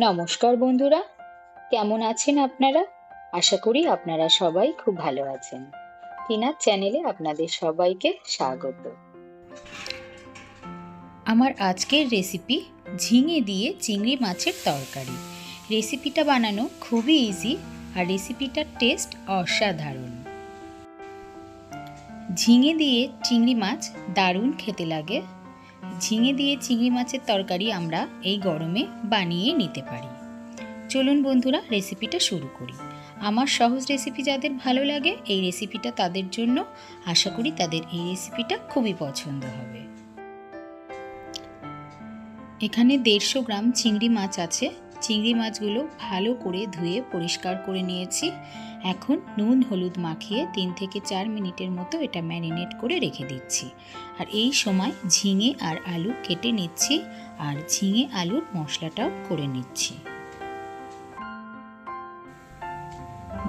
নমস্কার বন্ধুরা, কেমন আছেন আপনারা? আশা করি আপনারা সবাই খুব ভালো আছেন। টিনার চ্যানেলে আপনাদের সবাইকে স্বাগত। আমার আজকের রেসিপি ঝিঙে দিয়ে চিংড়ি মাছের তরকারি। রেসিপিটা বানানো খুবই ইজি আর রেসিপিটার টেস্ট অসাধারণ। ঝিঙে দিয়ে চিংড়ি মাছ দারুণ খেতে লাগে। ঝিঙে দিয়ে চিংড়ি মাছের তরকারি আমরা এই গরমে বানিয়ে নিতে পারি। চলুন বন্ধুরা, রেসিপিটা শুরু করি। আমার সহজ রেসিপি যাদের ভালো লাগে, এই রেসিপিটা তাদের জন্য। আশা করি তাদের এই রেসিপিটা খুবই পছন্দ হবে। এখানে 150 গ্রাম চিংড়ি মাছ আছে। চিংড়ি মাছগুলো ভালো করে ধুয়ে পরিষ্কার করে নিয়েছি। এখন নুন হলুদ মাখিয়ে 3 থেকে 4 মিনিটের মতো এটা ম্যারিনেট করে রেখে দিচ্ছি। আর এই সময় ঝিঙে আর আলু কেটে নিচ্ছি আর ঝিঙে আলুর মশলাটাও করে নিচ্ছি।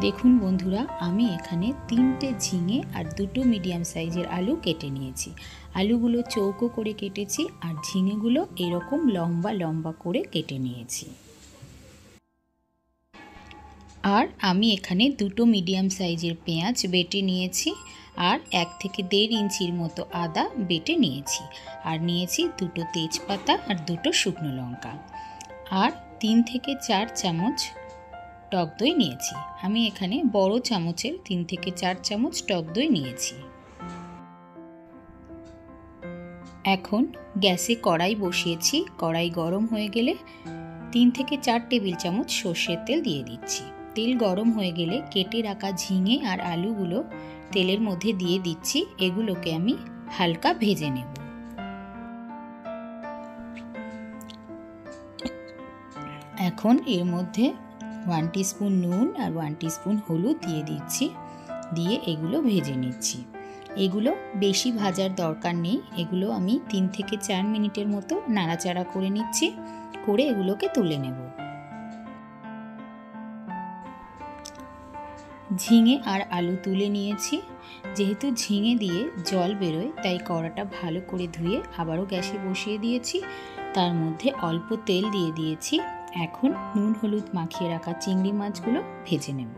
দেখুন বন্ধুরা, আমি এখানে 3টে ঝিঙে আর 2টো মিডিয়াম সাইজের আলু কেটে নিয়েছি। আলুগুলো চৌকো করে কেটেছি আর ঝিঙেগুলো এরকম লম্বা লম্বা করে কেটে নিয়েছি। আর আমি এখানে 2টো মিডিয়াম সাইজের পেঁয়াজ বেটে নিয়েছি আর 1 থেকে 1.5 ইঞ্চির মতো আদা বেটে নিয়েছি। আর নিয়েছি 2টো তেজপাতা আর 2টো শুকনো লঙ্কা আর 3 থেকে 4 চামচ টক দই নিয়েছি। আমি এখানে বড় চামচের 3 থেকে 4 চামচ টক দই নিয়েছি। এখন গ্যাসে কড়াই বসিয়েছি। কড়াই গরম হয়ে গেলে 3 থেকে 4 টেবিল চামচ সর্ষের তেল দিয়ে দিচ্ছি। তেল গরম হয়ে গেলে কেটে রাখা ঝিঙে আর আলুগুলো তেলের মধ্যে দিয়ে দিচ্ছি। এগুলোকে আমি হালকা ভেজে নেব। এখন এর মধ্যে 1 টিস্পুন নুন আর 1 টিস্পুন হলুদ দিয়ে দিচ্ছি। দিয়ে এগুলো ভেজে নিচ্ছি। এগুলো বেশি ভাজার দরকার নেই। এগুলো আমি 3 থেকে 4 মিনিটের মতো নাড়াচাড়া করে নিচ্ছি। করে এগুলোকে তুলে নেব। ঝিঙে আর আলু তুলে নিয়েছি। যেহেতু ঝিঙে দিয়ে জল বেরোয়, তাই কড়াটা ভালো করে ধুয়ে আবারও গ্যাসে বসিয়ে দিয়েছি। তার মধ্যে অল্প তেল দিয়ে দিয়েছি। এখন নুন হলুদ মাখিয়ে রাখা চিংড়ি মাছগুলো ভেজে নেব।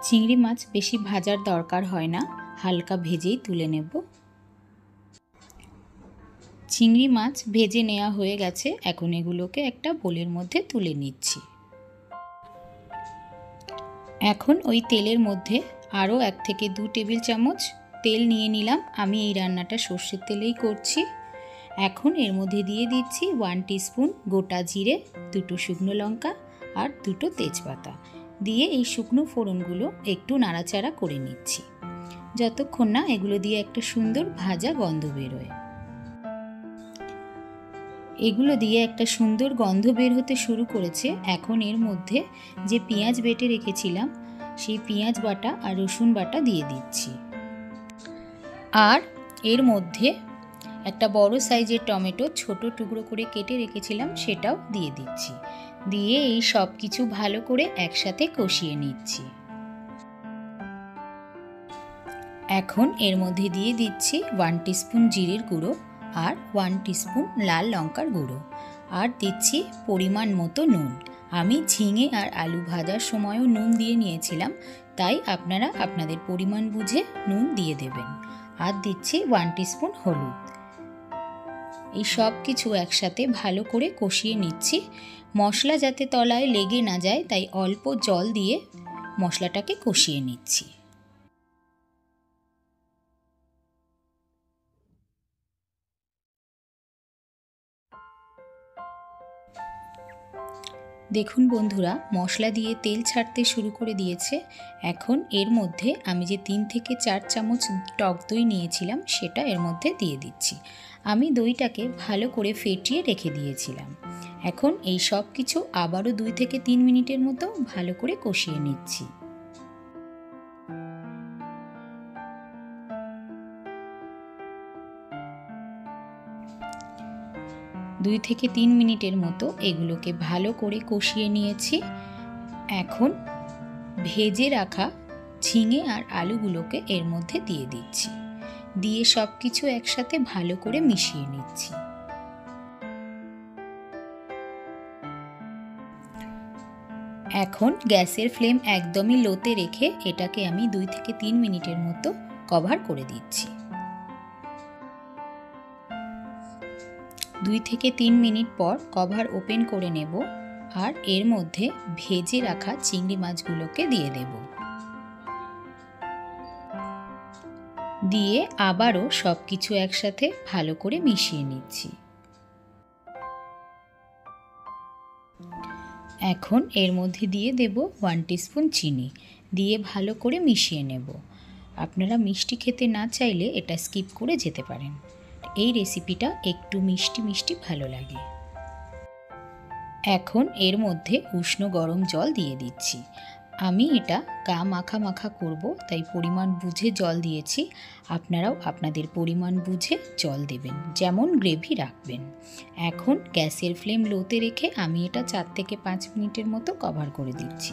চিংড়ি মাছ বেশি ভাজার দরকার হয় না, হালকা ভেজেই তুলে নেব। চিংড়ি মাছ ভেজে নেওয়া হয়ে গেছে। এখন এগুলোকে একটা বোলের মধ্যে তুলে নিচ্ছি। এখন ওই তেলের মধ্যে আরও 1 থেকে 2 টেবিল চামচ তেল নিয়ে নিলাম। আমি এই রান্নাটা সর্ষের তেলেই করছি। এখন এর মধ্যে দিয়ে দিচ্ছি 1 টিস্পুন গোটা জিরে, 2টো শুকনো লঙ্কা আর 2টো তেজপাতা দিয়ে এই শুকনো ফোড়নগুলো একটু নাড়াচাড়া করে নিচ্ছি, যতক্ষণ না এগুলো দিয়ে একটা সুন্দর ভাজা গন্ধ বেরোয়। এগুলো দিয়ে একটা সুন্দর গন্ধ বের হতে শুরু করেছে। এখন এর মধ্যে যে পেঁয়াজ বেটে রেখেছিলাম, সেই পেঁয়াজ বাটা আর রসুন বাটা দিয়ে দিচ্ছি। আর এর মধ্যে একটা বড় সাইজের টমেটো ছোট টুকরো করে কেটে রেখেছিলাম, সেটাও দিয়ে দিচ্ছি। দিয়ে এই সব কিছু ভালো করে একসাথে কষিয়ে নিচ্ছি। এখন এর মধ্যে দিয়ে দিচ্ছি 1 টিস্পুন জিরের গুঁড়ো আর 1 টিস্পুন লাল লঙ্কার গুঁড়ো আর দিচ্ছি পরিমাণ মতো নুন। আমি ঝিঙে আর আলু ভাজার সময়ও নুন দিয়ে নিয়েছিলাম, তাই আপনারা আপনাদের পরিমাণ বুঝে নুন দিয়ে দেবেন। আর দিচ্ছি 1 টিস্পুন হলুদ। এই সব কিছু একসাথে ভালো করে কষিয়ে নিচ্ছি। মশলা যাতে তলায় লেগে না যায়, তাই অল্প জল দিয়ে মশলাটাকে কষিয়ে নিচ্ছি। দেখুন বন্ধুরা, মশলা দিয়ে তেল ছাড়তে শুরু করে দিয়েছে। এখন এর মধ্যে আমি যে 3 থেকে 4 চামচ টক দই নিয়েছিলাম, সেটা এর মধ্যে দিয়ে দিচ্ছি। আমি দইটাকে ভালো করে ফেটিয়ে রেখে দিয়েছিলাম। এখন এই সব কিছু আবারও 2 থেকে 3 মিনিটের মতো ভালো করে কষিয়ে নিচ্ছি। 2 থেকে 3 মিনিটের মতো এগুলোকে ভালো করে কষিয়ে নিয়েছি। এখন ভেজে রাখা ঝিঙে আর আলুগুলোকে এর মধ্যে দিয়ে দিচ্ছি। দিয়ে সব কিছু একসাথে ভালো করে মিশিয়ে নিচ্ছি। এখন গ্যাসের ফ্লেম একদমই লোতে রেখে এটাকে আমি 2 থেকে 3 মিনিটের মতো কভার করে দিচ্ছি। 2 থেকে 3 মিনিট পর কভার ওপেন করে নেব আর এর মধ্যে ভেজে রাখা চিংড়ি মাছগুলোকে দিয়ে দেব। দিয়ে আবারও সব কিছু একসাথে ভালো করে মিশিয়ে নিচ্ছি। এখন এর মধ্যে দিয়ে দেব 1 টিস্পুন চিনি, দিয়ে ভালো করে মিশিয়ে নেব। আপনারা মিষ্টি খেতে না চাইলে এটা স্কিপ করে যেতে পারেন। এই রেসিপিটা একটু মিষ্টি মিষ্টি ভালো লাগে। এখন এর মধ্যে উষ্ণ গরম জল দিয়ে দিচ্ছি। আমি এটা গা মাখা মাখা করব, তাই পরিমাণ বুঝে জল দিয়েছি। আপনারাও আপনাদের পরিমাণ বুঝে জল দেবেন, যেমন গ্রেভি রাখবেন। এখন গ্যাসের ফ্লেম লোতে রেখে আমি এটা 4 থেকে 5 মিনিটের মতো কভার করে দিচ্ছি।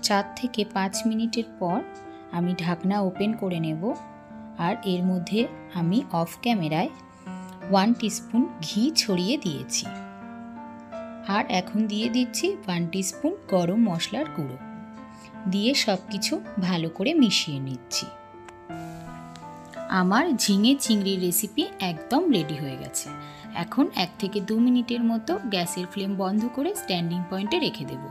4 থেকে 5 মিনিটের পর আমি ঢাকনা ওপেন করে নেব আর এর মধ্যে আমি অফ ক্যামেরায় 1 টিস্পুন ঘি ছড়িয়ে দিয়েছি। আর এখন দিয়ে দিচ্ছি 1 টিস্পুন গরম মশলার গুঁড়ো, দিয়ে সব কিছু ভালো করে মিশিয়ে নিচ্ছি। আমার ঝিঙে চিংড়ির রেসিপি একদম রেডি হয়ে গেছে। এখন 1 থেকে 2 মিনিটের মতো গ্যাসের ফ্লেম বন্ধ করে স্ট্যান্ডিং পয়েন্টে রেখে দেব।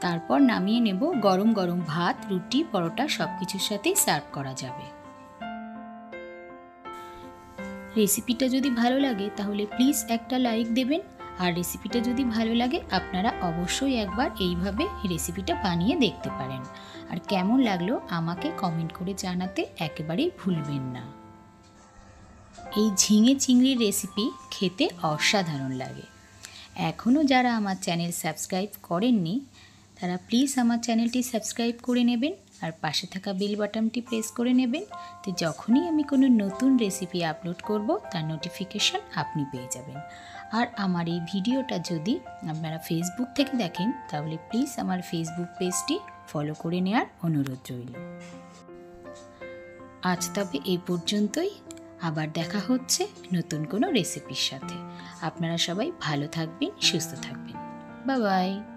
তারপর নামিয়ে নেব। গরম গরম ভাত, রুটি, পরোটা সব কিছুর সাথেই সার্ভ করা যাবে। রেসিপিটা যদি ভালো লাগে তাহলে প্লিজ একটা লাইক দেবেন। আর রেসিপিটা যদি ভালো লাগে আপনারা অবশ্যই একবার এইভাবে রেসিপিটা বানিয়ে দেখতে পারেন। আর কেমন লাগলো আমাকে কমেন্ট করে জানাতে একেবারেই ভুলবেন না। এই ঝিঙে চিংড়ির রেসিপি খেতে অসাধারণ লাগে। এখনও যারা আমার চ্যানেল সাবস্ক্রাইব করেননি তারা প্লিজ আমার চ্যানেলটি সাবস্ক্রাইব করে নেবেন আর পাশে থাকা বেল বাটনটি প্রেস করে নেবেন। তো যখনই আমি কোনো নতুন রেসিপি আপলোড করব তার নোটিফিকেশন আপনি পেয়ে যাবেন। আর আমার এই ভিডিওটা যদি আপনারা ফেসবুক থেকে দেখেন তাহলে প্লিজ আমার ফেসবুক পেজটি ফলো করে নেওয়ার অনুরোধ রইল। আজ তবে এই পর্যন্তই। আবার দেখা হচ্ছে নতুন কোনো রেসিপির সাথে। আপনারা সবাই ভালো থাকবেন, সুস্থ থাকবেন। Bye bye.